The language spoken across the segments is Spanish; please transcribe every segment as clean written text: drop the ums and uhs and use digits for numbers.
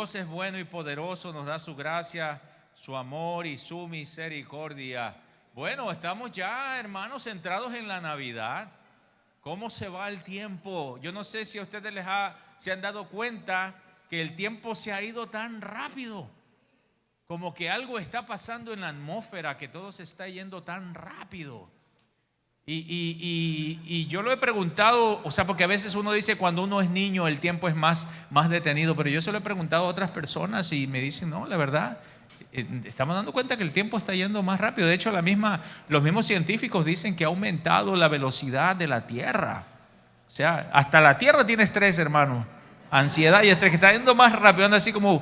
Dios es bueno y poderoso, nos da su gracia, su amor y su misericordia. Bueno, estamos ya, hermanos, centrados en la Navidad. ¿Cómo se va el tiempo? Yo no sé si a ustedes se han dado cuenta que el tiempo se ha ido tan rápido. Como que algo está pasando en la atmósfera, que todo se está yendo tan rápido. Y yo lo he preguntado, o sea, porque a veces uno dice cuando uno es niño el tiempo es más detenido, pero yo se lo he preguntado a otras personas y me dicen, no, la verdad, estamos dando cuenta que el tiempo está yendo más rápido. De hecho, los mismos científicos dicen que ha aumentado la velocidad de la Tierra. O sea, hasta la Tierra tiene estrés, hermano, ansiedad y estrés, que está yendo más rápido, anda así como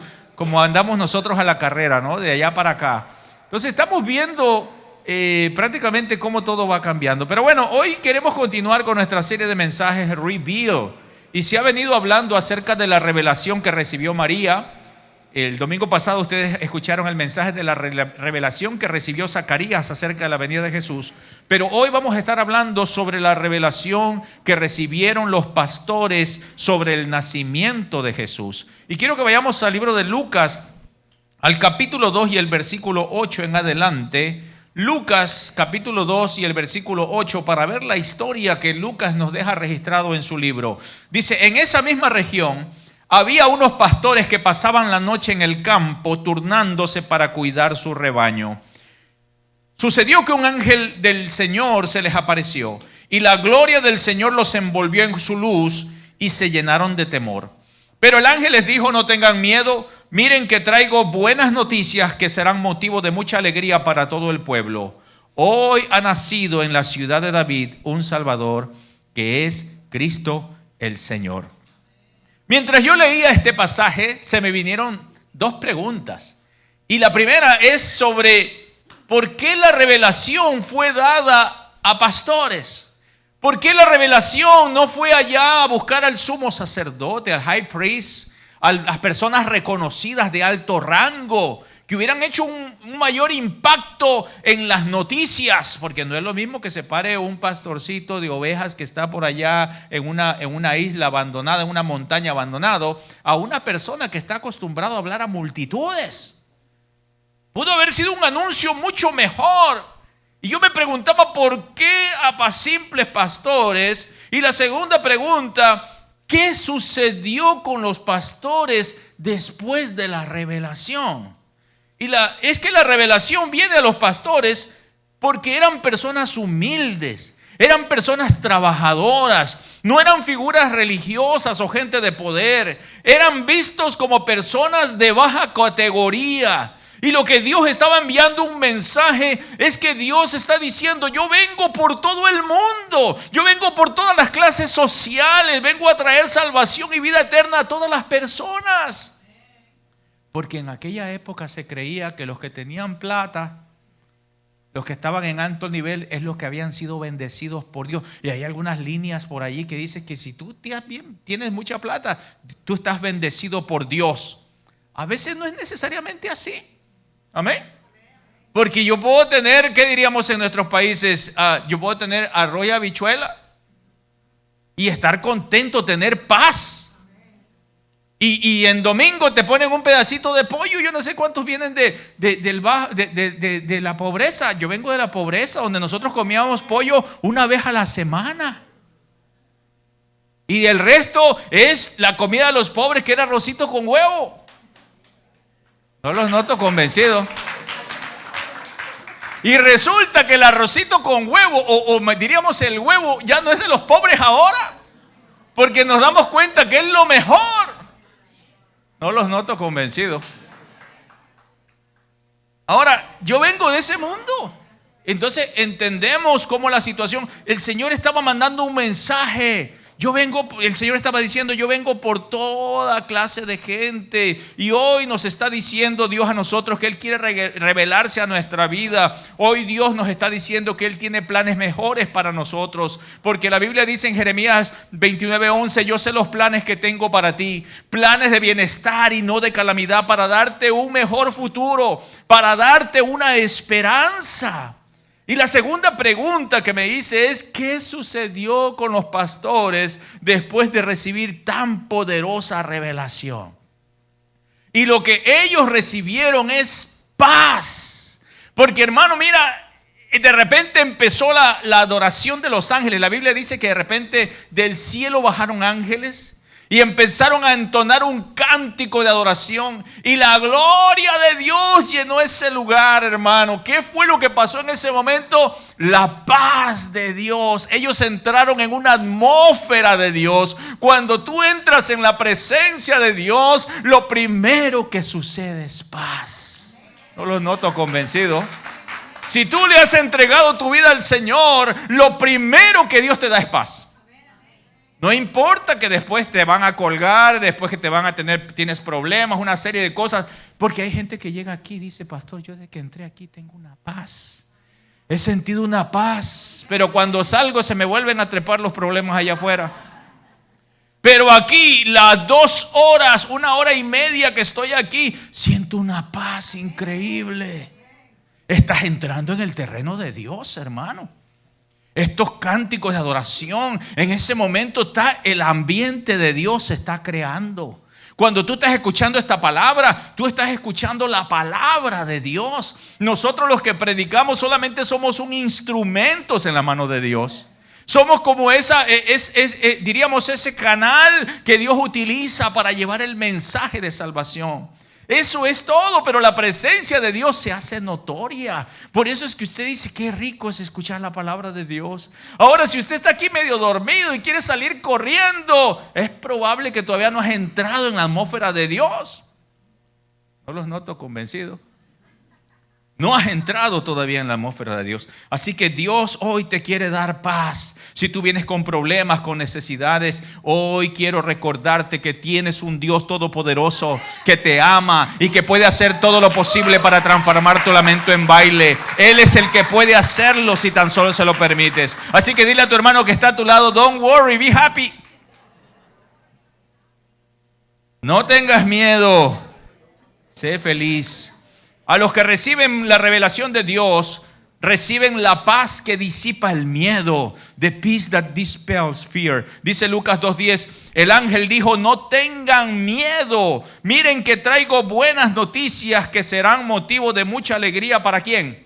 andamos nosotros a la carrera, ¿no? De allá para acá. Entonces estamos viendo prácticamente cómo todo va cambiando. Pero bueno, hoy queremos continuar con nuestra serie de mensajes Reveal. Y se ha venido hablando acerca de la revelación que recibió María. El domingo pasado ustedes escucharon el mensaje de la revelación que recibió Zacarías acerca de la venida de Jesús. Pero hoy vamos a estar hablando sobre la revelación que recibieron los pastores sobre el nacimiento de Jesús. Y quiero que vayamos al libro de Lucas, al capítulo 2 y el versículo 8 en adelante. Lucas capítulo 2 y el versículo 8, para ver la historia que Lucas nos deja registrado en su libro. Dice: en esa misma región había unos pastores que pasaban la noche en el campo, turnándose para cuidar su rebaño. Sucedió que un ángel del Señor se les apareció, y la gloria del Señor los envolvió en su luz, y se llenaron de temor. Pero el ángel les dijo: no tengan miedo, miren que traigo buenas noticias que serán motivo de mucha alegría para todo el pueblo. Hoy ha nacido en la ciudad de David un Salvador, que es Cristo el Señor. Mientras yo leía este pasaje, se me vinieron dos preguntas. Y la primera es sobre por qué la revelación fue dada a pastores. ¿Por qué la revelación no fue allá a buscar al sumo sacerdote, al high priest, a las personas reconocidas de alto rango, que hubieran hecho un mayor impacto en las noticias? Porque no es lo mismo que se pare un pastorcito de ovejas que está por allá en una isla abandonada, en una montaña abandonado, a una persona que está acostumbrado a hablar a multitudes. Pudo haber sido un anuncio mucho mejor. Y yo me preguntaba por qué a simples pastores. Y la segunda pregunta: ¿qué sucedió con los pastores después de la revelación? Es que la revelación viene a los pastores porque eran personas humildes, eran personas trabajadoras, no eran figuras religiosas o gente de poder, eran vistos como personas de baja categoría. Y lo que Dios estaba enviando un mensaje es que Dios está diciendo: yo vengo por todo el mundo, yo vengo por todas las clases sociales, vengo a traer salvación y vida eterna a todas las personas. Porque en aquella época se creía que los que tenían plata, los que estaban en alto nivel, es los que habían sido bendecidos por Dios. Y hay algunas líneas por allí que dicen que si tú tienes mucha plata, tú estás bendecido por Dios. A veces no es necesariamente así. Amén. Porque yo puedo tener, ¿qué diríamos en nuestros países? Yo puedo tener arroz y habichuela y estar contento, tener paz. Y en domingo te ponen un pedacito de pollo. Yo no sé cuántos vienen de la pobreza. Yo vengo de la pobreza, donde nosotros comíamos pollo una vez a la semana. Y el resto es la comida de los pobres, que era arrocito con huevo. No los noto convencidos. Y resulta que el arrocito con huevo, o diríamos el huevo, ya no es de los pobres ahora, porque nos damos cuenta que es lo mejor. No los noto convencidos. Ahora, yo vengo de ese mundo. Entonces entendemos cómo la situación, el Señor estaba mandando un mensaje. El Señor estaba diciendo: yo vengo por toda clase de gente. Y hoy nos está diciendo Dios a nosotros que Él quiere revelarse a nuestra vida. Hoy Dios nos está diciendo que Él tiene planes mejores para nosotros. Porque la Biblia dice en Jeremías 29:11: yo sé los planes que tengo para ti, planes de bienestar y no de calamidad, para darte un mejor futuro, para darte una esperanza. Y la segunda pregunta que me hice es: ¿qué sucedió con los pastores después de recibir tan poderosa revelación? Y lo que ellos recibieron es paz. Porque hermano, mira, de repente empezó la adoración de los ángeles. La Biblia dice que de repente del cielo bajaron ángeles y empezaron a entonar un cántico de adoración. Y la gloria de Dios llenó ese lugar, hermano. ¿Qué fue lo que pasó en ese momento? La paz de Dios. Ellos entraron en una atmósfera de Dios. Cuando tú entras en la presencia de Dios, lo primero que sucede es paz. No los noto convencidos. Si tú le has entregado tu vida al Señor, lo primero que Dios te da es paz. No importa que después te van a colgar, después que tienes problemas, una serie de cosas. Porque hay gente que llega aquí y dice, pastor, yo desde que entré aquí tengo una paz. He sentido una paz, pero cuando salgo se me vuelven a trepar los problemas allá afuera. Pero aquí, las 2 horas, 1 hora y media que estoy aquí, siento una paz increíble. Estás entrando en el terreno de Dios, hermano. Estos cánticos de adoración, en ese momento está el ambiente de Dios se está creando. Cuando tú estás escuchando esta palabra, tú estás escuchando la palabra de Dios. Nosotros los que predicamos solamente somos un instrumento en la mano de Dios. Somos como diríamos ese canal que Dios utiliza para llevar el mensaje de salvación. Eso es todo, pero la presencia de Dios se hace notoria. Por eso es que usted dice, qué rico es escuchar la palabra de Dios. Ahora, si usted está aquí medio dormido y quiere salir corriendo, es probable que todavía no has entrado en la atmósfera de Dios. No los noto convencidos. No has entrado todavía en la atmósfera de Dios. Así que Dios hoy te quiere dar paz. Si tú vienes con problemas, con necesidades, hoy quiero recordarte que tienes un Dios todopoderoso que te ama y que puede hacer todo lo posible para transformar tu lamento en baile. Él es el que puede hacerlo si tan solo se lo permites. Así que dile a tu hermano que está a tu lado, don't worry, be happy. No tengas miedo, sé feliz. A los que reciben la revelación de Dios, reciben la paz que disipa el miedo. The peace that dispels fear. Dice Lucas 2:10, el ángel dijo, no tengan miedo. Miren que traigo buenas noticias que serán motivo de mucha alegría. ¿Para quién?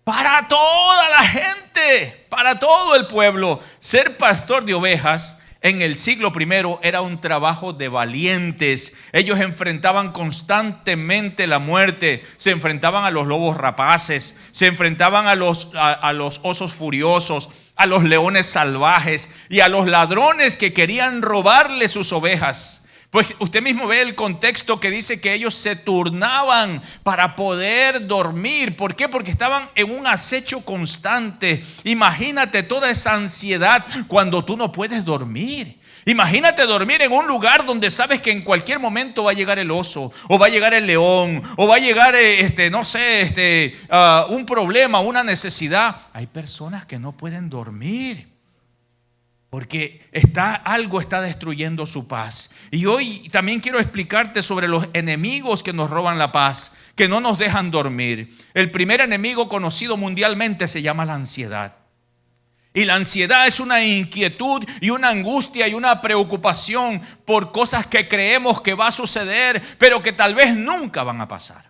Para toda la gente, para todo el pueblo. Ser pastor de ovejas en el siglo I era un trabajo de valientes. Ellos enfrentaban constantemente la muerte. Se enfrentaban a los lobos rapaces. Se enfrentaban a los osos furiosos, a los leones salvajes y a los ladrones que querían robarle sus ovejas. Pues usted mismo ve el contexto que dice que ellos se turnaban para poder dormir. ¿Por qué? Porque estaban en un acecho constante. Imagínate toda esa ansiedad cuando tú no puedes dormir. Imagínate dormir en un lugar donde sabes que en cualquier momento va a llegar el oso, o va a llegar el león, o va a llegar un problema, una necesidad. Hay personas que no pueden dormir porque algo está destruyendo su paz. Y hoy también quiero explicarte sobre los enemigos que nos roban la paz, que no nos dejan dormir. El primer enemigo conocido mundialmente se llama la ansiedad. Y la ansiedad es una inquietud y una angustia y una preocupación por cosas que creemos que va a suceder, pero que tal vez nunca van a pasar.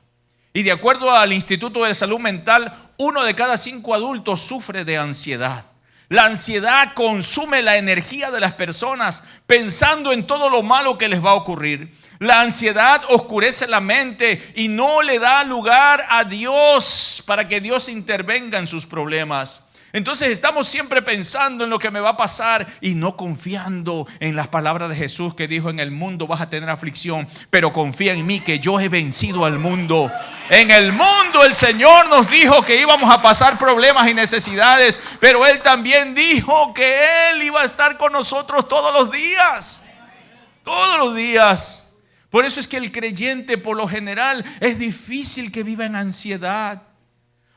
Y de acuerdo al Instituto de Salud Mental, 1 de cada 5 adultos sufre de ansiedad. La ansiedad consume la energía de las personas pensando en todo lo malo que les va a ocurrir. La ansiedad oscurece la mente y no le da lugar a Dios para que Dios intervenga en sus problemas. Entonces estamos siempre pensando en lo que me va a pasar y no confiando en las palabras de Jesús que dijo: en el mundo vas a tener aflicción, pero confía en mí que yo he vencido al mundo. En el mundo el Señor nos dijo que íbamos a pasar problemas y necesidades, pero Él también dijo que Él iba a estar con nosotros todos los días. Todos los días. Por eso es que el creyente, por lo general, es difícil que viva en ansiedad.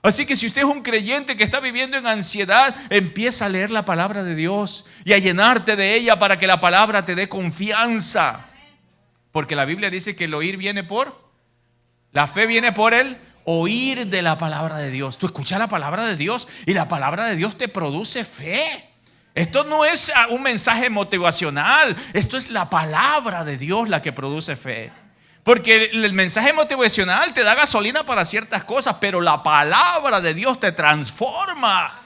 Así que si usted es un creyente que está viviendo en ansiedad, empieza a leer la palabra de Dios y a llenarte de ella para que la palabra te dé confianza. Porque la Biblia dice que el oír viene la fe viene por el oír de la palabra de Dios. Tú escuchas la palabra de Dios y la palabra de Dios te produce fe. Esto no es un mensaje motivacional, esto es la palabra de Dios la que produce fe. Porque el mensaje motivacional te da gasolina para ciertas cosas, pero la palabra de Dios te transforma.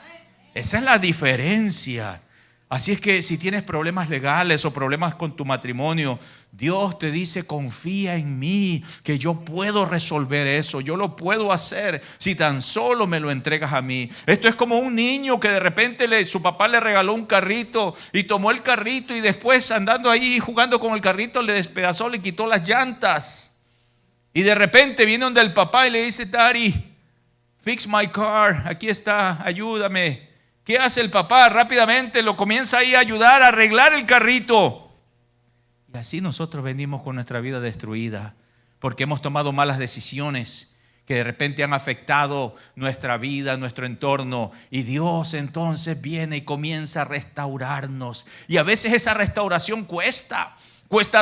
Esa es la diferencia. Así es que si tienes problemas legales o problemas con tu matrimonio, Dios te dice: confía en mí, que yo puedo resolver eso, yo lo puedo hacer si tan solo me lo entregas a mí. Esto es como un niño que de repente su papá le regaló un carrito y tomó el carrito y después, andando ahí jugando con el carrito, le despedazó, le quitó las llantas. Y de repente viene donde el papá y le dice: Daddy, fix my car, aquí está, ayúdame. ¿Qué hace el papá? Rápidamente lo comienza ahí a ayudar a arreglar el carrito. Y así nosotros venimos con nuestra vida destruida, porque hemos tomado malas decisiones que de repente han afectado nuestra vida, nuestro entorno. Y Dios entonces viene y comienza a restaurarnos. Y a veces esa restauración cuesta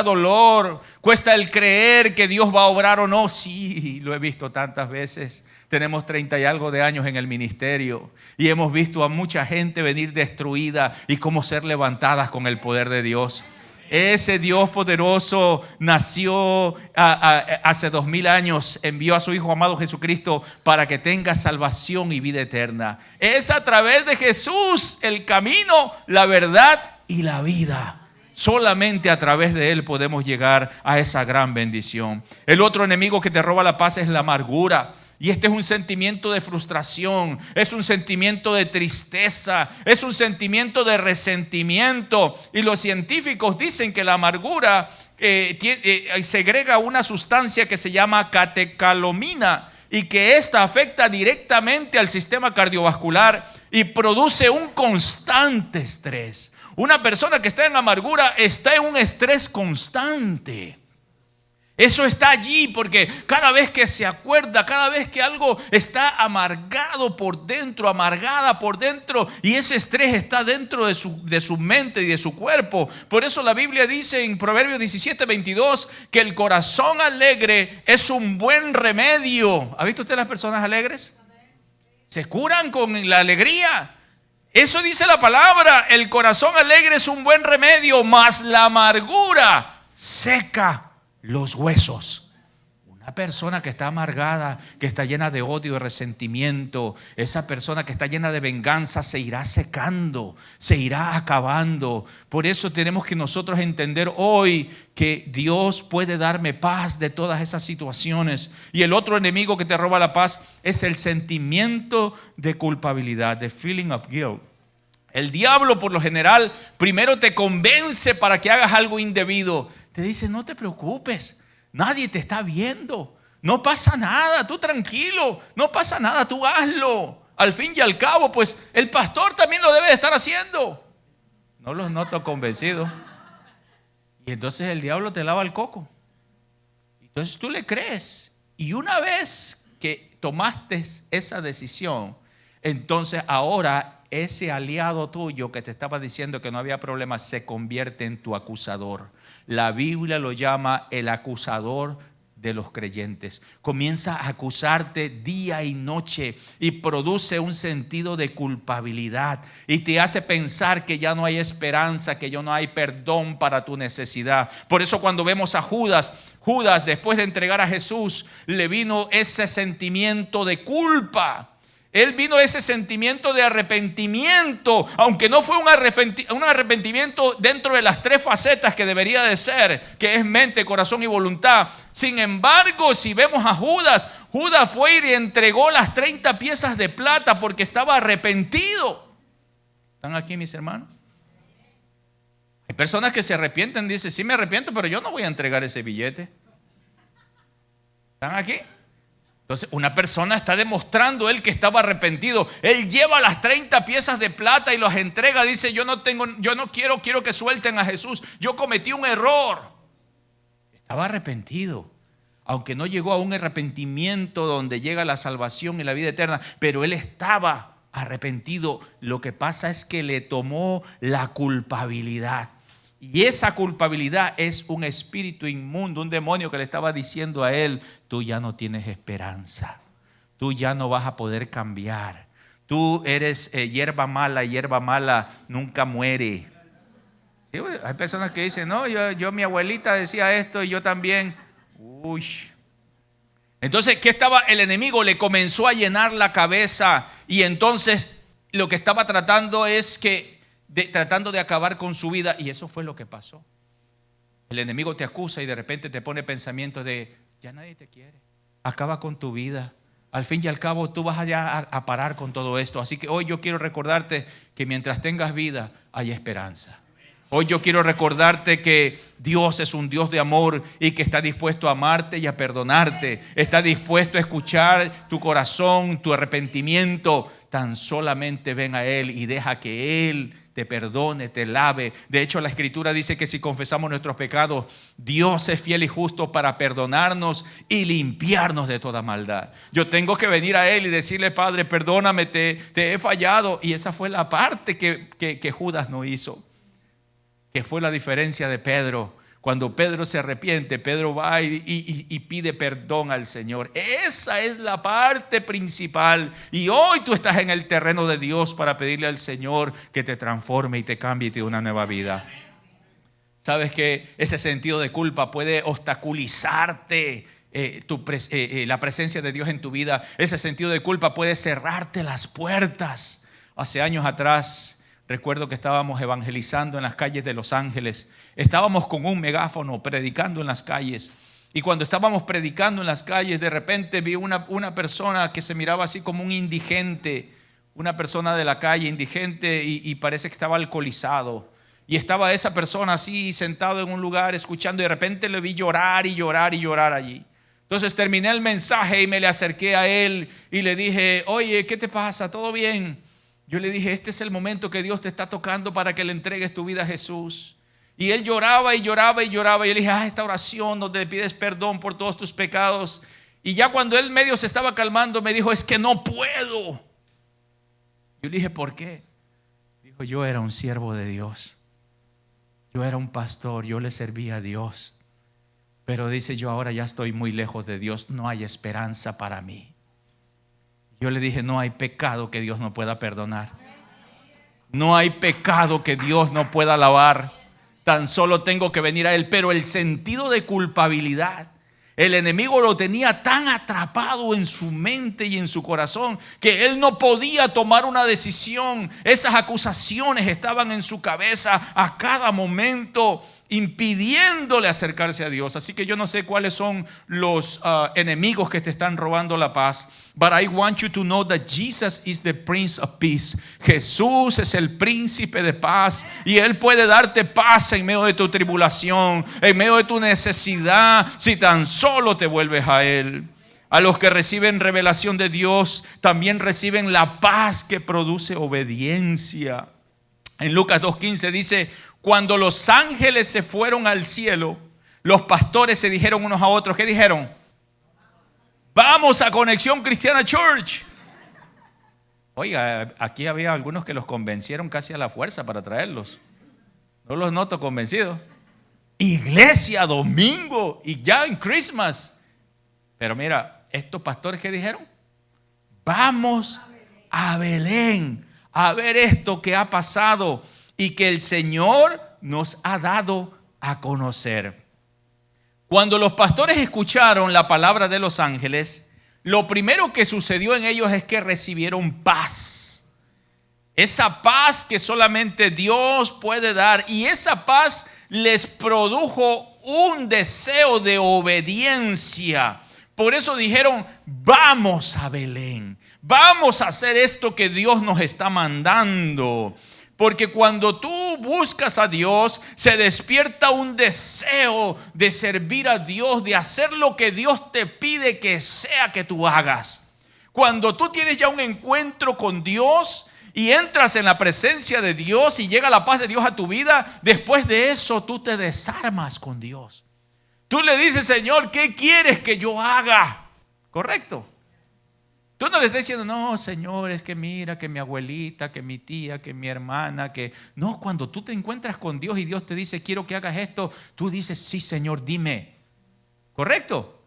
dolor, cuesta el creer que Dios va a obrar o no. Sí, lo he visto tantas veces. Tenemos 30 y algo de años en el ministerio y hemos visto a mucha gente venir destruida y cómo ser levantadas con el poder de Dios. Ese Dios poderoso nació hace 2000 años, envió a su Hijo amado Jesucristo para que tenga salvación y vida eterna. Es a través de Jesús el camino, la verdad y la vida. Solamente a través de Él podemos llegar a esa gran bendición. El otro enemigo que te roba la paz es la amargura. Y este es un sentimiento de frustración, es un sentimiento de tristeza, es un sentimiento de resentimiento. Y los científicos dicen que la amargura segrega una sustancia que se llama catecolamina y que esta afecta directamente al sistema cardiovascular y produce un constante estrés. Una persona que está en amargura está en un estrés constante. Eso está allí porque cada vez que se acuerda, cada vez que algo está amargado por dentro, amargada por dentro, y ese estrés está dentro de su mente y de su cuerpo. Por eso la Biblia dice en Proverbios 17:22 que el corazón alegre es un buen remedio. ¿Ha visto usted las personas alegres? Se curan con la alegría. Eso dice la palabra. El corazón alegre es un buen remedio, mas la amargura seca los huesos. Una persona que está amargada, que está llena de odio y resentimiento, esa persona que está llena de venganza se irá secando, se irá acabando. Por eso tenemos que nosotros entender hoy que Dios puede darme paz de todas esas situaciones. Y el otro enemigo que te roba la paz es el sentimiento de culpabilidad, the feeling of guilt. El diablo, por lo general, primero te convence para que hagas algo indebido. Te dice: no te preocupes, nadie te está viendo, no pasa nada, tú tranquilo, no pasa nada, tú hazlo. Al fin y al cabo, pues el pastor también lo debe de estar haciendo. No los noto convencidos. Y entonces el diablo te lava el coco. Entonces tú le crees. Y una vez que tomaste esa decisión, entonces ahora ese aliado tuyo que te estaba diciendo que no había problema se convierte en tu acusador. La Biblia lo llama el acusador de los creyentes. Comienza a acusarte día y noche y produce un sentido de culpabilidad y te hace pensar que ya no hay esperanza, que ya no hay perdón para tu necesidad. Por eso cuando vemos a Judas, después de entregar a Jesús, le vino ese sentimiento de culpa. Él vino ese sentimiento de arrepentimiento, aunque no fue un arrepentimiento dentro de las 3 facetas que debería de ser, que es mente, corazón y voluntad. Sin embargo, si vemos a Judas fue y entregó las 30 piezas de plata porque estaba arrepentido. ¿Están aquí mis hermanos? Hay personas que se arrepienten, dicen: sí me arrepiento, pero yo no voy a entregar ese billete. ¿Están aquí? Entonces una persona está demostrando él que estaba arrepentido. Él lleva las 30 piezas de plata y las entrega. Dice: yo no quiero que suelten a Jesús. Yo cometí un error. Estaba arrepentido. Aunque no llegó a un arrepentimiento donde llega la salvación y la vida eterna, pero él estaba arrepentido. Lo que pasa es que le tomó la culpabilidad. Y esa culpabilidad es un espíritu inmundo, un demonio que le estaba diciendo a él: tú ya no tienes esperanza, tú ya no vas a poder cambiar, tú eres hierba mala, y hierba mala nunca muere. ¿Sí? Hay personas que dicen: no, yo mi abuelita decía esto y yo también. Uy. Entonces, ¿qué estaba? El enemigo le comenzó a llenar la cabeza y entonces lo que estaba tratando es tratando de acabar con su vida, y eso fue lo que pasó. El enemigo te acusa y de repente te pone pensamientos de ya nadie te quiere, acaba con tu vida. Al fin y al cabo tú vas allá a parar con todo esto. Así que hoy yo quiero recordarte que mientras tengas vida hay esperanza. Hoy yo quiero recordarte que Dios es un Dios de amor y que está dispuesto a amarte y a perdonarte. Está dispuesto a escuchar tu corazón, tu arrepentimiento. Tan solamente ven a Él y deja que Él te perdone, te lave. De hecho, la Escritura dice que si confesamos nuestros pecados, Dios es fiel y justo para perdonarnos y limpiarnos de toda maldad. Yo tengo que venir a Él y decirle: Padre, perdóname, te he fallado. Y esa fue la parte que Judas no hizo, que fue la diferencia de Pedro. Cuando Pedro se arrepiente, Pedro va y pide perdón al Señor. Esa es la parte principal. Y hoy tú estás en el terreno de Dios para pedirle al Señor que te transforme y te cambie y te dé una nueva vida. Sabes que ese sentido de culpa puede obstaculizarte la presencia de Dios en tu vida. Ese sentido de culpa puede cerrarte las puertas. Hace años atrás recuerdo que estábamos evangelizando en las calles de Los Ángeles. Estábamos con un megáfono predicando en las calles. Y cuando estábamos predicando en las calles, de repente vi una persona que se miraba así como un indigente, una persona de la calle indigente, y parece que estaba alcoholizado. Y estaba esa persona así sentado en un lugar escuchando, y de repente le vi llorar y llorar y llorar allí. Entonces terminé el mensaje y me le acerqué a él y le dije: oye, ¿qué te pasa? ¿Todo bien? Yo le dije: este es el momento que Dios te está tocando para que le entregues tu vida a Jesús. Y él lloraba y lloraba y lloraba. Y yo le dije: esta oración donde le pides perdón por todos tus pecados. Y ya cuando él medio se estaba calmando, me dijo: es que no puedo. Yo le dije: ¿por qué? Dijo: yo era un siervo de Dios. Yo era un pastor, yo le servía a Dios. Pero dice: yo ahora ya estoy muy lejos de Dios, no hay esperanza para mí. Yo le dije: no hay pecado que Dios no pueda perdonar. No hay pecado que Dios no pueda lavar. Tan solo tengo que venir a Él. Pero el sentido de culpabilidad, el enemigo lo tenía tan atrapado en su mente y en su corazón que él no podía tomar una decisión. Esas acusaciones estaban en su cabeza a cada momento, impidiéndole acercarse a Dios. Así que yo no sé cuáles son los enemigos que te están robando la paz. But I want you to know that Jesus is the Prince of Peace. Jesús es el príncipe de paz y Él puede darte paz en medio de tu tribulación, en medio de tu necesidad, si tan solo te vuelves a Él. A los que reciben revelación de Dios también reciben la paz que produce obediencia. En Lucas 2:15 dice: cuando los ángeles se fueron al cielo, los pastores se dijeron unos a otros. ¿Qué dijeron? Vamos a Conexión Cristiana Church. Oiga, aquí había algunos que los convencieron casi a la fuerza para traerlos. No los noto convencidos. Iglesia, domingo y ya en Christmas. Pero mira, estos pastores, ¿qué dijeron? Vamos a Belén a ver esto que ha pasado y que el Señor nos ha dado a conocer. Cuando los pastores escucharon la palabra de los ángeles, lo primero que sucedió en ellos es que recibieron paz. Esa paz que solamente Dios puede dar, y esa paz les produjo un deseo de obediencia. Por eso dijeron: vamos a Belén, vamos a hacer esto que Dios nos está mandando. Porque cuando tú buscas a Dios, se despierta un deseo de servir a Dios, de hacer lo que Dios te pide que sea que tú hagas. Cuando tú tienes ya un encuentro con Dios y entras en la presencia de Dios y llega la paz de Dios a tu vida, después de eso tú te desarmas con Dios. Tú le dices: Señor, ¿qué quieres que yo haga? ¿Correcto? Tú no le estás diciendo: no, Señor, es que mira, que mi abuelita, que mi tía, que mi hermana, que... No, cuando tú te encuentras con Dios y Dios te dice: quiero que hagas esto, tú dices: sí, Señor, dime. ¿Correcto?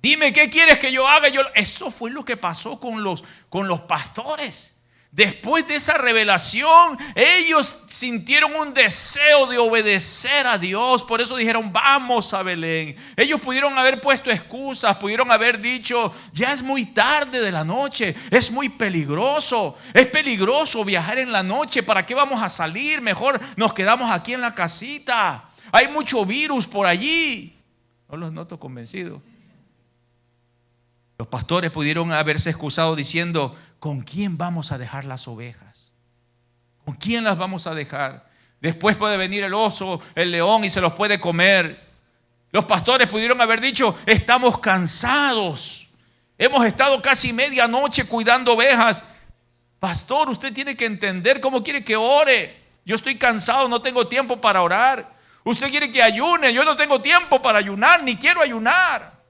Dime, ¿qué quieres que yo haga? Eso fue lo que pasó con los pastores. Después de esa revelación, ellos sintieron un deseo de obedecer a Dios. Por eso dijeron, vamos a Belén. Ellos pudieron haber puesto excusas, pudieron haber dicho, ya es muy tarde de la noche, es muy peligroso. Es peligroso viajar en la noche, ¿para qué vamos a salir? Mejor nos quedamos aquí en la casita. Hay mucho virus por allí. No los noto convencidos. Los pastores pudieron haberse excusado diciendo, ¿con quién vamos a dejar las ovejas? ¿Con quién las vamos a dejar? Después puede venir el oso, el león y se los puede comer. Los pastores pudieron haber dicho, estamos cansados. Hemos estado casi medianoche cuidando ovejas. Pastor, usted tiene que entender cómo quiere que ore. Yo estoy cansado, no tengo tiempo para orar. Usted quiere que ayune, yo no tengo tiempo para ayunar, ni quiero ayunar.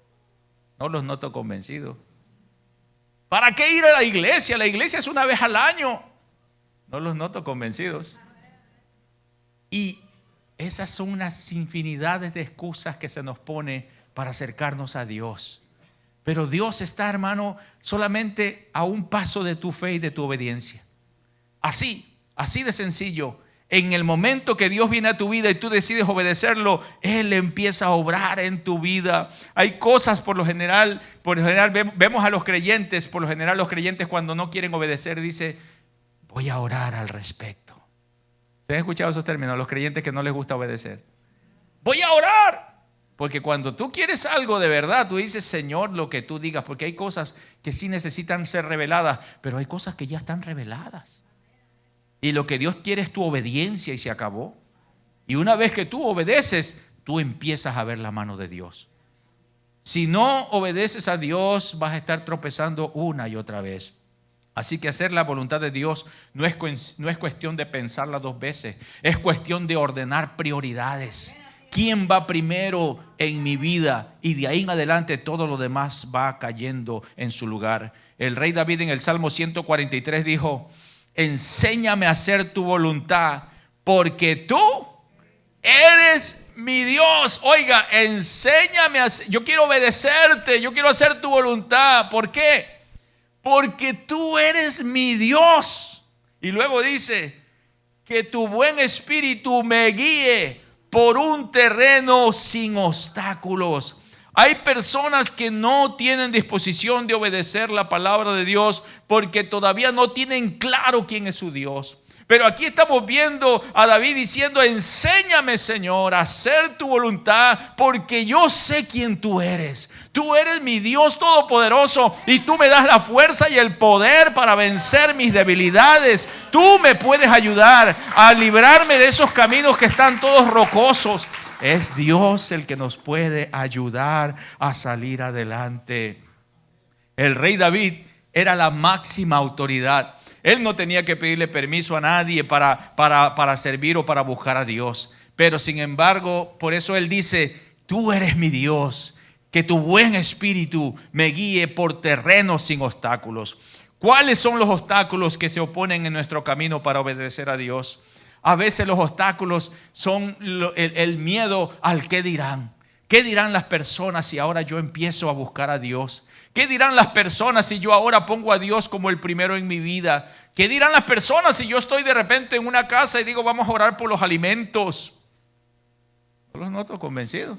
No los noto convencidos. ¿Para qué ir a la iglesia? La iglesia es una vez al año. No los noto convencidos. Y esas son unas infinidades de excusas que se nos pone para acercarnos a Dios. Pero Dios está, hermano, solamente a un paso de tu fe y de tu obediencia. Así de sencillo. En el momento que Dios viene a tu vida y tú decides obedecerlo, Él empieza a obrar en tu vida. Hay cosas por lo general vemos a los creyentes, por lo general los creyentes cuando no quieren obedecer, dice, voy a orar al respecto. ¿Se han escuchado esos términos? Los creyentes que no les gusta obedecer. Voy a orar. Porque cuando tú quieres algo de verdad, tú dices, Señor, lo que tú digas. Porque hay cosas que sí necesitan ser reveladas, pero hay cosas que ya están reveladas. Y lo que Dios quiere es tu obediencia y se acabó. Y una vez que tú obedeces, tú empiezas a ver la mano de Dios. Si no obedeces a Dios, vas a estar tropezando una y otra vez. Así que hacer la voluntad de Dios no es cuestión de pensarla dos veces. Es cuestión de ordenar prioridades. ¿Quién va primero en mi vida? Y de ahí en adelante todo lo demás va cayendo en su lugar. El rey David en el Salmo 143 dijo, enséñame a hacer tu voluntad, porque tú eres mi Dios. Oiga, enséñame yo quiero obedecerte, yo quiero hacer tu voluntad. ¿Por qué? Porque tú eres mi Dios. Y luego dice, que tu buen espíritu me guíe por un terreno sin obstáculos. Hay personas que no tienen disposición de obedecer la palabra de Dios porque todavía no tienen claro quién es su Dios. Pero aquí estamos viendo a David diciendo, enséñame, Señor, a hacer tu voluntad, porque yo sé quién tú eres. Tú eres mi Dios todopoderoso y tú me das la fuerza y el poder para vencer mis debilidades. Tú me puedes ayudar a librarme de esos caminos que están todos rocosos. Es Dios el que nos puede ayudar a salir adelante. El rey David era la máxima autoridad. Él no tenía que pedirle permiso a nadie para servir o para buscar a Dios. Pero sin embargo, por eso él dice, tú eres mi Dios, que tu buen espíritu me guíe por terrenos sin obstáculos. ¿Cuáles son los obstáculos que se oponen en nuestro camino para obedecer a Dios? A veces los obstáculos son el miedo al qué dirán. ¿Qué dirán las personas si ahora yo empiezo a buscar a Dios? ¿Qué dirán las personas si yo ahora pongo a Dios como el primero en mi vida? ¿Qué dirán las personas si yo estoy de repente en una casa y digo vamos a orar por los alimentos? No los noto convencidos.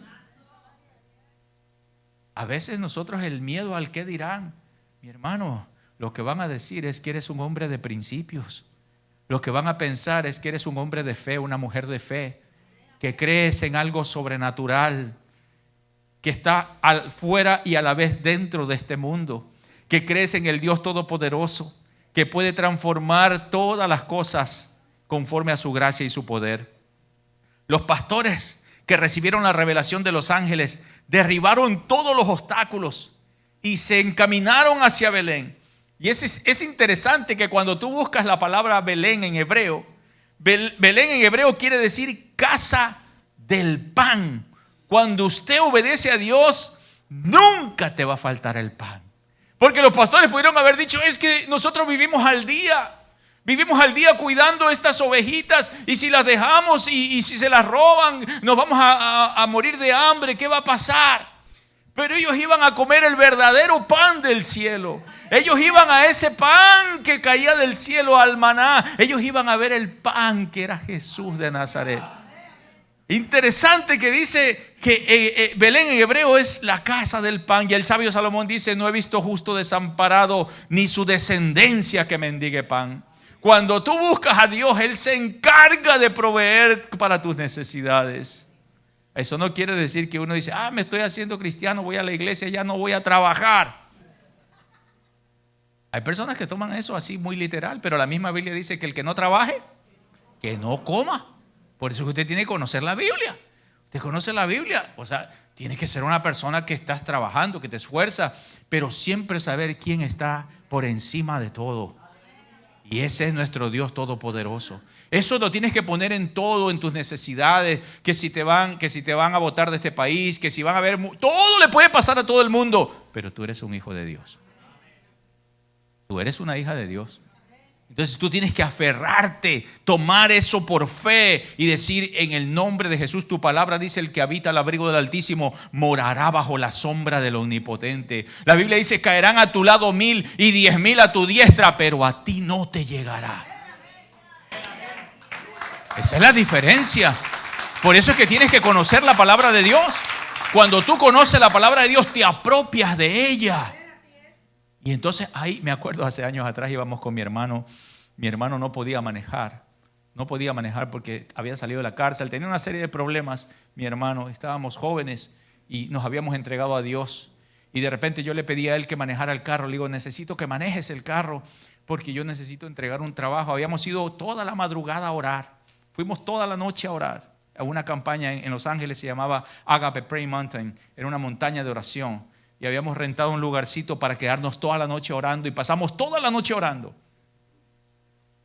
A veces nosotros el miedo al qué dirán. Mi hermano, lo que van a decir es que eres un hombre de principios. Lo que van a pensar es que eres un hombre de fe, una mujer de fe, que crees en algo sobrenatural, que está fuera y a la vez dentro de este mundo, que crees en el Dios Todopoderoso, que puede transformar todas las cosas conforme a su gracia y su poder. Los pastores que recibieron la revelación de los ángeles derribaron todos los obstáculos y se encaminaron hacia Belén. Y es interesante que cuando tú buscas la palabra Belén en hebreo, Belén en hebreo quiere decir casa del pan. Cuando usted obedece a Dios, nunca te va a faltar el pan. Porque los pastores pudieron haber dicho, es que nosotros vivimos al día cuidando estas ovejitas, y si las dejamos y si se las roban, nos vamos a morir de hambre. ¿Qué va a pasar? Pero ellos iban a comer el verdadero pan del cielo. Ellos iban a ese pan que caía del cielo, al maná. Ellos iban a ver el pan que era Jesús de Nazaret. Interesante que dice que Belén en hebreo es la casa del pan. Y el sabio Salomón dice: no he visto justo desamparado, ni su descendencia que mendigue pan. Cuando tú buscas a Dios, Él se encarga de proveer para tus necesidades. Eso no quiere decir que uno dice: me estoy haciendo cristiano, voy a la iglesia, ya no voy a trabajar. Hay personas que toman eso así muy literal, pero la misma Biblia dice que el que no trabaje, que no coma. Por eso que usted tiene que conocer la Biblia. Usted conoce la Biblia, o sea, tienes que ser una persona que estás trabajando, que te esfuerza, pero siempre saber quién está por encima de todo. Y ese es nuestro Dios todopoderoso. Eso lo tienes que poner en todo, en tus necesidades, que si te van a botar de este país, que si van a ver, todo le puede pasar a todo el mundo, pero tú eres un hijo de Dios. Tú eres una hija de Dios. Entonces tú tienes que aferrarte, tomar eso por fe y decir: en el nombre de Jesús, tu palabra dice: el que habita al abrigo del Altísimo morará bajo la sombra del Omnipotente. La Biblia dice: caerán a tu lado 1000 y 10,000 a tu diestra, pero a ti no te llegará. Esa es la diferencia. Por eso es que tienes que conocer la palabra de Dios. Cuando tú conoces la palabra de Dios, te apropias de ella. Y entonces ahí me acuerdo, hace años atrás íbamos con mi hermano. Mi hermano no podía manejar. No podía manejar porque había salido de la cárcel. Tenía una serie de problemas, mi hermano. Estábamos jóvenes y nos habíamos entregado a Dios. Y de repente yo le pedí a él que manejara el carro. Le digo: necesito que manejes el carro porque yo necesito entregar un trabajo. Habíamos ido toda la madrugada a orar. Fuimos toda la noche a orar. A una campaña en Los Ángeles, se llamaba Agape Prayer Mountain. Era una montaña de oración. Y habíamos rentado un lugarcito para quedarnos toda la noche orando. Y pasamos toda la noche orando.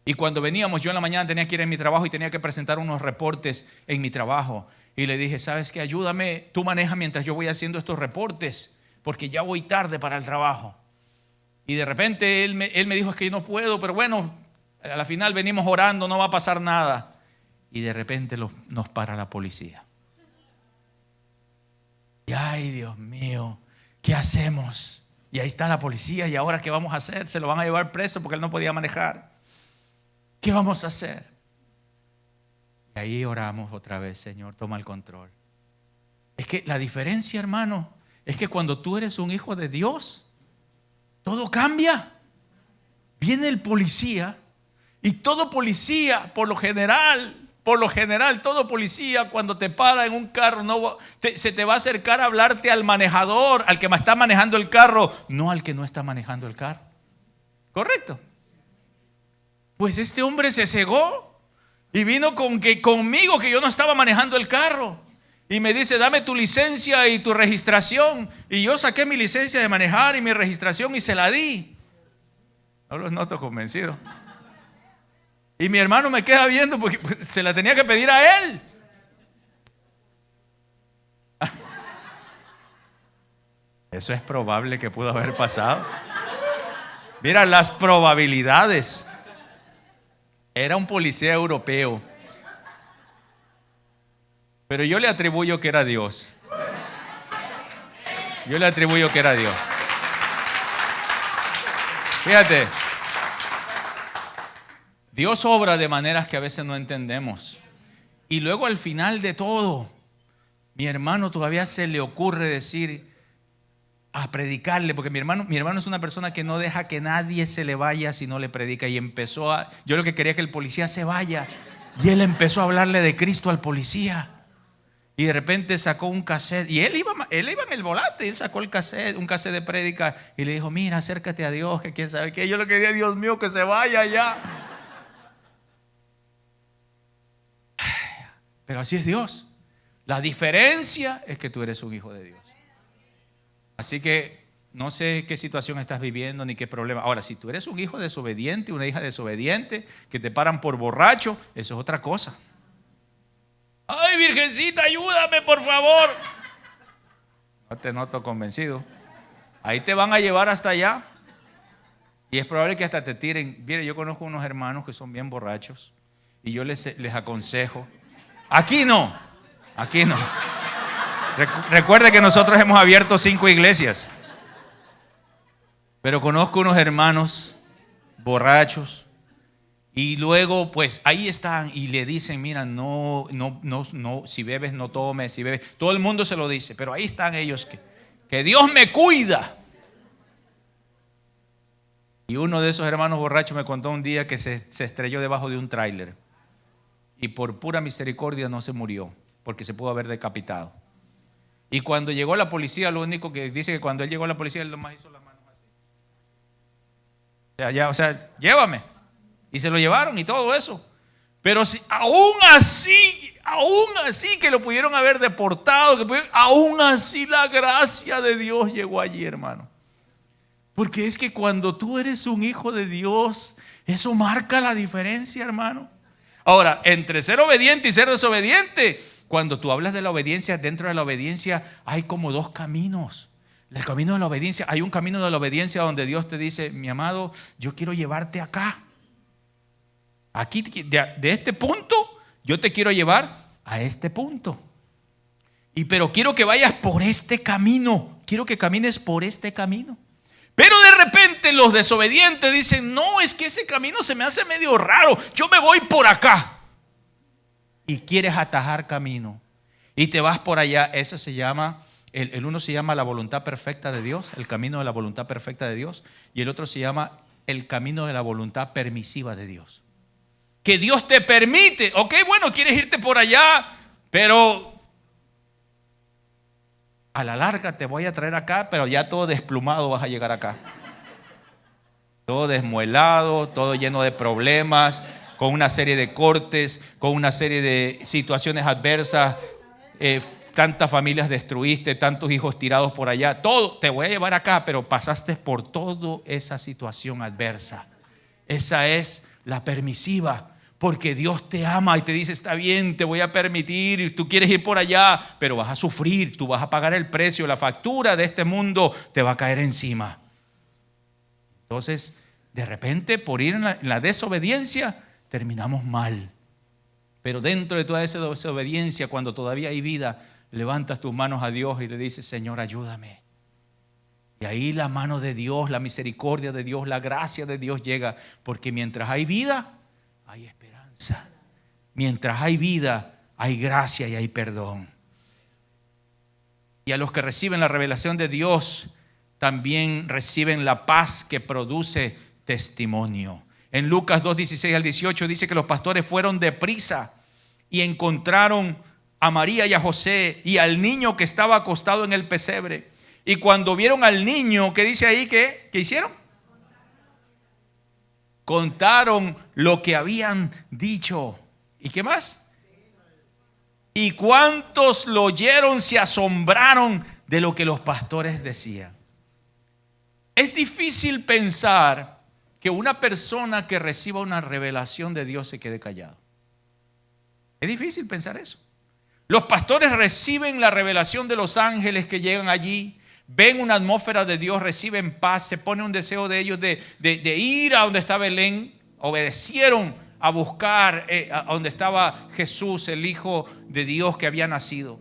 Y cuando veníamos, yo en la mañana tenía que ir a mi trabajo y tenía que presentar unos reportes en mi trabajo. Y le dije: ¿sabes qué? Ayúdame, tú maneja mientras yo voy haciendo estos reportes, porque ya voy tarde para el trabajo. Y de repente él me dijo: es que yo no puedo, pero bueno, a la final venimos orando, no va a pasar nada. Y de repente nos para la policía. Y ay, Dios mío, ¿qué hacemos? Y ahí está la policía. ¿Y ahora qué vamos a hacer? Se lo van a llevar preso porque él no podía manejar. ¿Qué vamos a hacer? Y ahí oramos otra vez: Señor, toma el control. Es que la diferencia, hermano, es que cuando tú eres un hijo de Dios, todo cambia. Viene el policía y todo policía, por lo general, todo policía cuando te para en un carro se te va a acercar a hablarte al manejador, al que está manejando el carro, no al que no está manejando el carro. ¿Correcto? Pues este hombre se cegó y vino conmigo, que yo no estaba manejando el carro. Y me dice: dame tu licencia y tu registración. Y yo saqué mi licencia de manejar y mi registración y se la di. No los noto convencidos. Y mi hermano me queda viendo porque se la tenía que pedir a él. Eso es probable que pudo haber pasado. Mira las probabilidades. Era un policía europeo. Pero yo le atribuyo que era Dios. Yo le atribuyo que era Dios. Fíjate. Dios obra de maneras que a veces no entendemos. Y luego al final de todo, mi hermano todavía se le ocurre decir, a predicarle, porque mi hermano es una persona que no deja que nadie se le vaya si no le predica. Y yo lo que quería que el policía se vaya. Y él empezó a hablarle de Cristo al policía. Y de repente sacó un cassette. Y él iba en el volante. Y él sacó un cassette de prédica. Y le dijo: mira, acércate a Dios, que quién sabe qué. Yo lo quería: Dios mío, que se vaya ya. Pero así es Dios. La diferencia es que tú eres un hijo de Dios. Así que no sé qué situación estás viviendo ni qué problema. Ahora, si tú eres un hijo desobediente, una hija desobediente, que te paran por borracho, eso es otra cosa. Ay, virgencita, ayúdame, por favor. No te noto convencido. Ahí te van a llevar hasta allá. Y es probable que hasta te tiren. Mire, yo conozco unos hermanos que son bien borrachos. Y yo les aconsejo. Aquí no. Recuerde que nosotros hemos abierto 5 iglesias. Pero conozco unos hermanos borrachos y luego pues ahí están y le dicen, mira, no, si bebes no tomes, si bebes, todo el mundo se lo dice, pero ahí están ellos que Dios me cuida. Y uno de esos hermanos borrachos me contó un día que se estrelló debajo de un tráiler y por pura misericordia no se murió, porque se pudo haber decapitado. Y cuando llegó la policía, lo único que dice que cuando él llegó a la policía, él nomás hizo las manos así. O sea, llévame. Y se lo llevaron y todo eso. Pero si, aún así que lo pudieron haber deportado, aún así la gracia de Dios llegó allí, hermano. Porque es que cuando tú eres un hijo de Dios, eso marca la diferencia, hermano. Ahora, entre ser obediente y ser desobediente, cuando tú hablas de la obediencia, dentro de la obediencia hay como dos caminos. El camino de la obediencia, hay un camino de la obediencia donde Dios te dice, mi amado, yo quiero llevarte acá. Aquí, de este punto, yo te quiero llevar a este punto. Pero quiero que vayas por este camino. Quiero que camines por este camino. Pero de repente los desobedientes dicen, no, es que ese camino se me hace medio raro, yo me voy por acá. Y quieres atajar camino y te vas por allá. Eso se llama, el uno se llama la voluntad perfecta de Dios, el camino de la voluntad perfecta de Dios. Y el otro se llama el camino de la voluntad permisiva de Dios. Que Dios te permite, ok, bueno, quieres irte por allá, pero a la larga te voy a traer acá, pero ya todo desplumado vas a llegar acá. Todo desmuelado, todo lleno de problemas, con una serie de cortes, con una serie de situaciones adversas, tantas familias destruiste, tantos hijos tirados por allá, todo te voy a llevar acá, pero pasaste por toda esa situación adversa. Esa es la permisiva. Porque Dios te ama y te dice, está bien, te voy a permitir, tú quieres ir por allá, pero vas a sufrir, tú vas a pagar el precio, la factura de este mundo te va a caer encima. Entonces, de repente, por ir en la desobediencia, terminamos mal. Pero dentro de toda esa desobediencia, cuando todavía hay vida, levantas tus manos a Dios y le dices, Señor, ayúdame. Y ahí la mano de Dios, la misericordia de Dios, la gracia de Dios llega, porque mientras hay vida, hay esperanza. Mientras hay vida, hay gracia y hay perdón. Y a los que reciben la revelación de Dios, también reciben la paz que produce testimonio. En Lucas 2:16 al 18 dice que los pastores fueron deprisa y encontraron a María y a José y al niño que estaba acostado en el pesebre. Y cuando vieron al niño, ¿qué dice ahí? ¿Qué hicieron? Contaron lo que habían dicho. ¿Y qué más? Y cuantos lo oyeron se asombraron de lo que los pastores decían. Es difícil pensar que una persona que reciba una revelación de Dios se quede callado. Es difícil pensar eso. Los pastores reciben la revelación de los ángeles que llegan allí. Ven una atmósfera de Dios, reciben paz, se pone un deseo de ellos de ir a donde estaba Belén. Obedecieron a buscar a donde estaba Jesús, el Hijo de Dios que había nacido.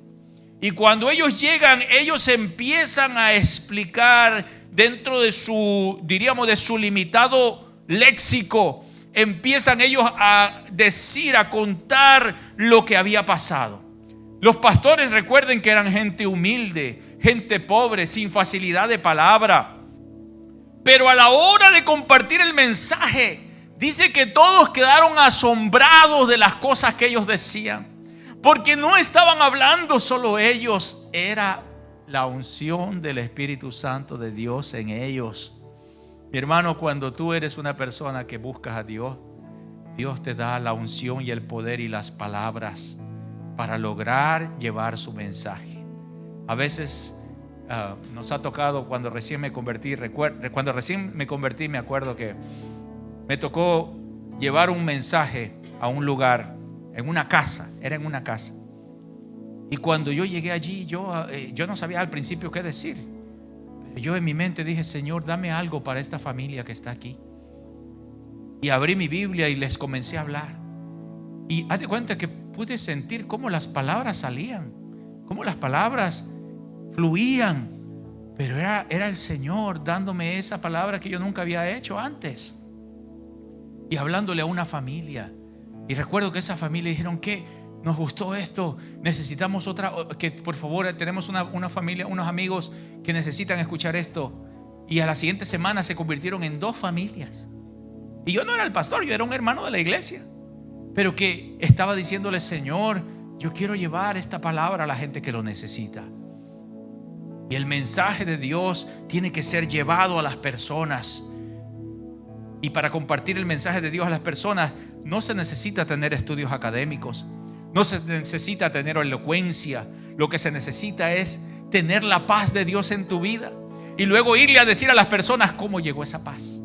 Y cuando ellos llegan, ellos empiezan a explicar dentro de su, diríamos, de su limitado léxico. Empiezan ellos a decir, a contar lo que había pasado. Los pastores, recuerden que eran gente humilde, gente pobre, sin facilidad de palabra. Pero a la hora de compartir el mensaje, dice que todos quedaron asombrados de las cosas que ellos decían. Porque no estaban hablando solo ellos, era la unción del Espíritu Santo de Dios en ellos. Mi hermano, cuando tú eres una persona que buscas a Dios, Dios te da la unción y el poder y las palabras para lograr llevar su mensaje. A veces nos ha tocado cuando recién me convertí, me acuerdo que me tocó llevar un mensaje a un lugar, en una casa, era en una casa. Y cuando yo llegué allí, yo no sabía al principio qué decir. Pero yo en mi mente dije, Señor, dame algo para esta familia que está aquí. Y abrí mi Biblia y les comencé a hablar. Y haz de cuenta que pude sentir cómo las palabras salían, cómo las palabras fluían. Pero era el Señor dándome esa palabra que yo nunca había hecho antes. Y hablándole a una familia. Y recuerdo que esa familia dijeron que nos gustó esto, necesitamos otra, que por favor tenemos una familia, unos amigos que necesitan escuchar esto. Y a la siguiente semana se convirtieron en 2 familias. Y yo no era el pastor, yo era un hermano de la iglesia, pero que estaba diciéndole: Señor, yo quiero llevar esta palabra a la gente que lo necesita. Y el mensaje de Dios tiene que ser llevado a las personas. Y para compartir el mensaje de Dios a las personas no se necesita tener estudios académicos, no se necesita tener elocuencia. Lo que se necesita es tener la paz de Dios en tu vida y luego irle a decir a las personas cómo llegó esa paz.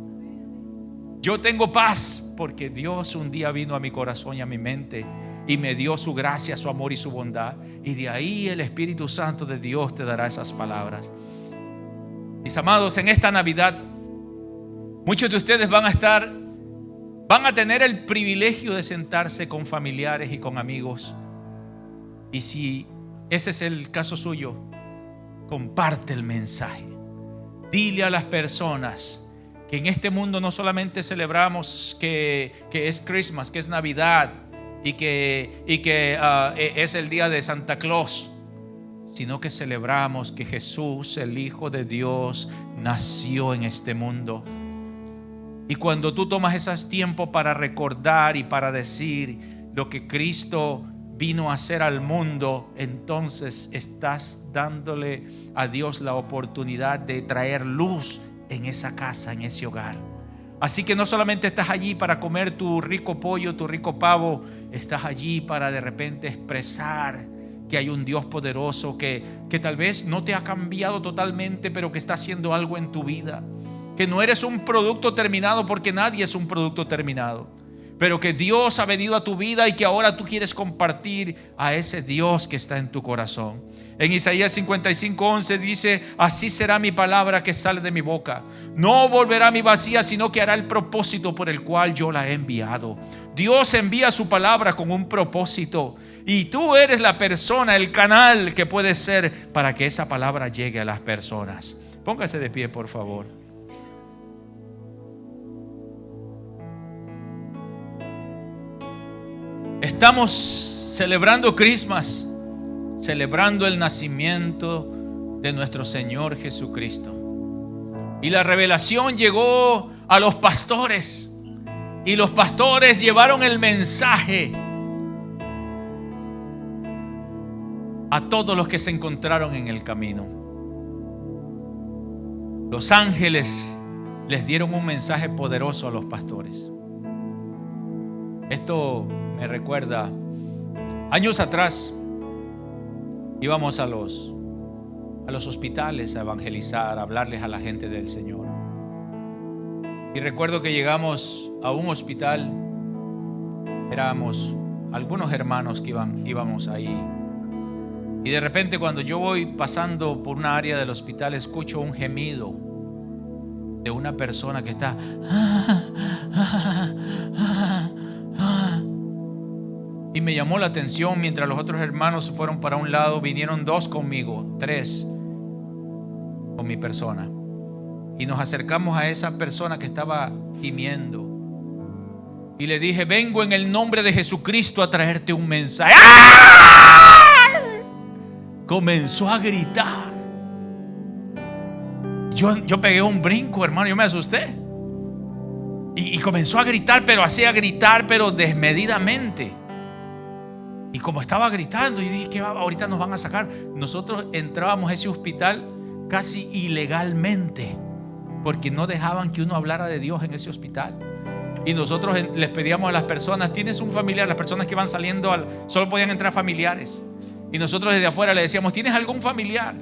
Yo tengo paz porque Dios un día vino a mi corazón y a mi mente y me dio su gracia, su amor y su bondad. Y de ahí el Espíritu Santo de Dios te dará esas palabras. Mis amados, en esta Navidad muchos de ustedes van a tener el privilegio de sentarse con familiares y con amigos. Y si ese es el caso suyo, comparte el mensaje. Dile a las personas que en este mundo no solamente celebramos que es Christmas, que es Navidad y que es el día de Santa Claus, sino que celebramos que Jesús, el Hijo de Dios, nació en este mundo. Y cuando tú tomas ese tiempo para recordar y para decir lo que Cristo vino a hacer al mundo, entonces estás dándole a Dios la oportunidad de traer luz en esa casa, en ese hogar. Así que no solamente estás allí para comer tu rico pollo, tu rico pavo, estás allí para de repente expresar que hay un Dios poderoso que tal vez no te ha cambiado totalmente, pero que está haciendo algo en tu vida. Que no eres un producto terminado, porque nadie es un producto terminado, pero que Dios ha venido a tu vida y que ahora tú quieres compartir a ese Dios que está en tu corazón. En Isaías 55:11 dice: así será mi palabra que sale de mi boca, no volverá a mí vacía, sino que hará el propósito por el cual yo la he enviado. Dios envía su palabra con un propósito y tú eres la persona, el canal que puede ser para que esa palabra llegue a las personas. Póngase de pie, por favor. Estamos celebrando Christmas, celebrando el nacimiento de nuestro Señor Jesucristo. Y la revelación llegó a los pastores, y los pastores llevaron el mensaje a todos los que se encontraron en el camino. Los ángeles les dieron un mensaje poderoso a los pastores. Esto me recuerda, años atrás íbamos a los hospitales a evangelizar, a hablarles a la gente del Señor. Y recuerdo que llegamos a un hospital, éramos algunos hermanos que íbamos ahí. Y de repente, cuando yo voy pasando por una área del hospital, escucho un gemido de una persona que está y me llamó la atención. Mientras los otros hermanos se fueron para un lado, vinieron 2 conmigo, 3 con mi persona, y nos acercamos a esa persona que estaba gimiendo y le dije: vengo en el nombre de Jesucristo a traerte un mensaje. ¡Ah! Comenzó a gritar. Yo pegué un brinco, hermano, yo me asusté. Y comenzó a gritar, pero hacía gritar, pero desmedidamente. Y como estaba gritando, yo dije: ¿qué va? Ahorita nos van a sacar. Nosotros entrábamos a ese hospital casi ilegalmente, porque no dejaban que uno hablara de Dios en ese hospital. Y nosotros les pedíamos a las personas: ¿tienes un familiar? Las personas que iban saliendo solo podían entrar familiares. Y nosotros desde afuera le decíamos: ¿tienes algún familiar?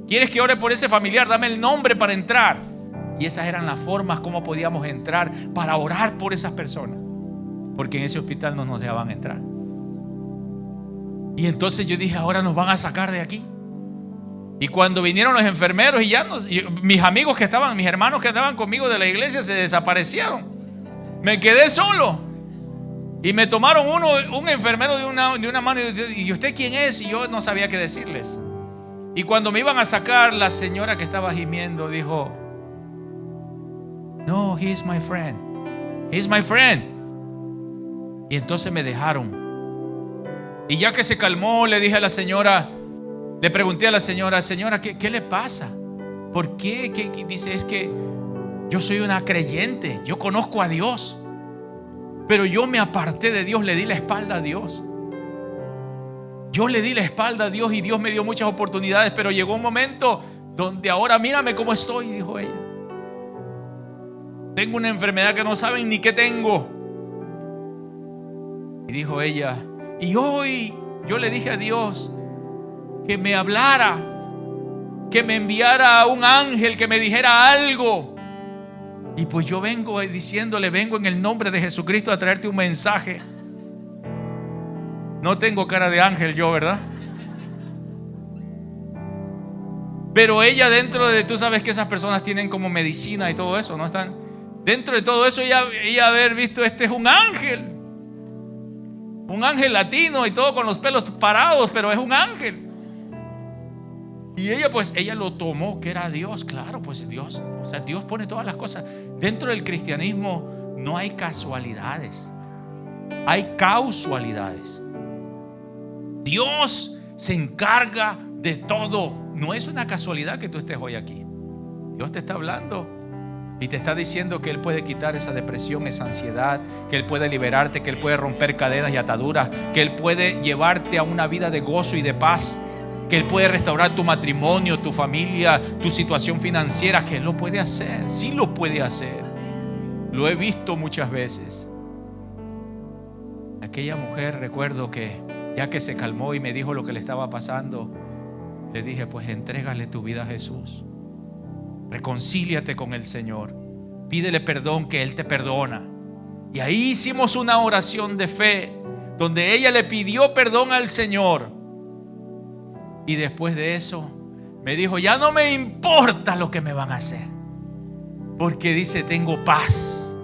¿Quieres que ore por ese familiar? Dame el nombre para entrar. Y esas eran las formas como podíamos entrar para orar por esas personas, porque en ese hospital no nos dejaban entrar. Y entonces yo dije: ahora nos van a sacar de aquí. Y cuando vinieron los enfermeros y mis amigos que estaban, mis hermanos que andaban conmigo de la iglesia, se desaparecieron. Me quedé solo. Y me tomaron un enfermero de una mano, y ¿usted quién es? Y yo no sabía qué decirles. Y cuando me iban a sacar, la señora que estaba gimiendo dijo: no, he's my friend. He's my friend. Y entonces me dejaron. Y ya que se calmó, le dije a la señora, le pregunté a la señora: señora, ¿qué le pasa? ¿Por qué? ¿Qué? Dice: es que yo soy una creyente, yo conozco a Dios, pero yo me aparté de Dios, le di la espalda a Dios. Yo le di la espalda a Dios y Dios me dio muchas oportunidades, pero llegó un momento donde ahora mírame cómo estoy, dijo ella. Tengo una enfermedad que no saben ni qué tengo. Y dijo ella: y hoy yo le dije a Dios que me hablara, que me enviara a un ángel que me dijera algo. Y pues yo vengo diciéndole: vengo en el nombre de Jesucristo a traerte un mensaje. No tengo cara de ángel yo, ¿verdad? Pero ella, dentro de, tú sabes que esas personas tienen como medicina y todo eso, ¿no? Están dentro de todo eso. Ella haber visto: este es un ángel latino y todo con los pelos parados, pero es un ángel. Y ella, pues ella lo tomó que era Dios. Claro, pues Dios, o sea, Dios pone todas las cosas. Dentro del cristianismo no hay casualidades, hay causalidades. Dios se encarga de todo. No es una casualidad que tú estés hoy aquí. Dios te está hablando y te está diciendo que Él puede quitar esa depresión, esa ansiedad, que Él puede liberarte, que Él puede romper cadenas y ataduras, que Él puede llevarte a una vida de gozo y de paz, que Él puede restaurar tu matrimonio, tu familia, tu situación financiera, que Él lo puede hacer. Sí lo puede hacer. Lo he visto muchas veces. Aquella mujer, recuerdo que ya que se calmó y me dijo lo que le estaba pasando, le dije: pues entrégale tu vida a Jesús, reconcíliate con el Señor, pídele perdón, que Él te perdona. Y ahí hicimos una oración de fe donde ella le pidió perdón al Señor. Y después de eso me dijo: ya no me importa lo que me van a hacer, porque dice: tengo paz,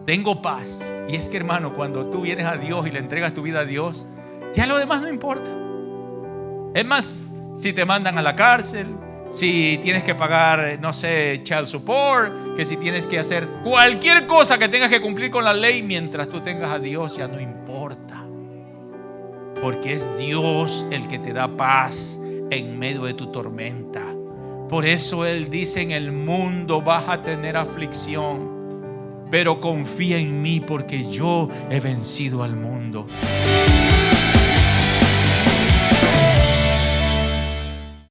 tengo paz. Y es que, hermano, cuando tú vienes a Dios y le entregas tu vida a Dios, ya lo demás no importa. Es más, si te mandan a la cárcel, si tienes que pagar, no sé, child support, que si tienes que hacer cualquier cosa que tengas que cumplir con la ley, mientras tú tengas a Dios ya no importa, porque es Dios el que te da paz en medio de tu tormenta. Por eso Él dice: en el mundo vas a tener aflicción, pero confía en mí, porque yo he vencido al mundo.